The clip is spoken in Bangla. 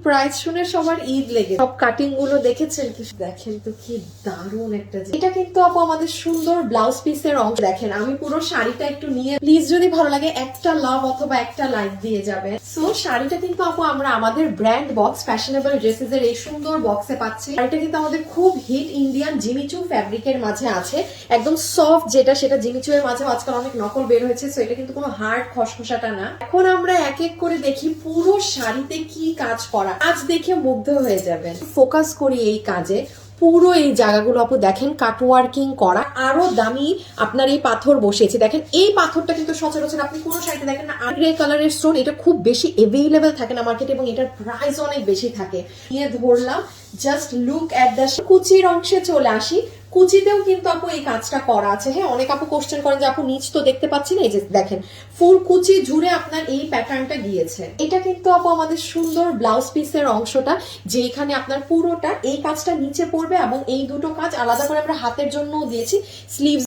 প্রাইস শুনে সবার ঈদ লেগে সব কাটিং গুলো দেখেছেন কি, দেখেন তো কি দারুণ একটা। এটা কিন্তু আপু আমাদের সুন্দর ব্লাউজ পিসের অংশ। দেখেন আমি পুরো শাড়িটা একটু নিয়ে, প্লিজ যদি ভালো লাগে একটা লাভ অথবা একটা লাইক দিয়ে যাবে। সো শাড়িটা কিন্তু আপু আমরা আমাদের ব্র্যান্ড বক্স ফ্যাশনেবল ড্রেসেস এর এই সুন্দর বক্সে পাচ্ছি। শাড়িটা কিন্তু আমাদের খুব হিট ইন্ডিয়ান জিমিচু ফ্যাব্রিকের মাঝে আছে, একদম সফট যেটা সেটা জিমিচু এর মাঝে আজকাল অনেক নকল বের হয়েছে। সো এটা কিন্তু কোনো হার্ড খসখসাটা না। এখন আমরা এক এক করে দেখি পুরো শাড়িতে কি কাজ করা, আজ দেখে মুগ্ধ হয়ে যাবেন। ফোকাস করি এই কাজে, পুরো এই জায়গাগুলো আপু দেখেন কাটওয়ার্কিং করা, আরো দামি আপনার এই পাথর বসিয়েছে। দেখেন এই পাথরটা কিন্তু সচরাচর আপনি কোনো শাড়িতে দেখেন না। গ্রে কালারের স্টোন, এটা খুব বেশি এভেইলেবল থাকে না মার্কেটে এবং এটার প্রাইস অনেক বেশি থাকে। নিয়ে ধরলাম, জাস্ট লুক এট দ্য কুচির অংশে চলে আসি। কুচিতেও কিন্তু আপু এই কাজটা করা আছে। হ্যাঁ, অনেক আপু কোশ্চেন করেন যে আপু নিচ তো দেখতে পাচ্ছি না, এই যে দেখেন ফুল কুচি জুড়ে আপনার এই প্যাটার্নটা গিয়েছে। এটা কিন্তু আপু আমাদের সুন্দর ব্লাউজ পিসের অংশটা, যেখানে আপনার পুরোটা এই কাজটা নিচে পড়বে এবং এই দুটো কাজ আলাদা করে আমরা হাতের জন্য দিয়েছি। স্লিভস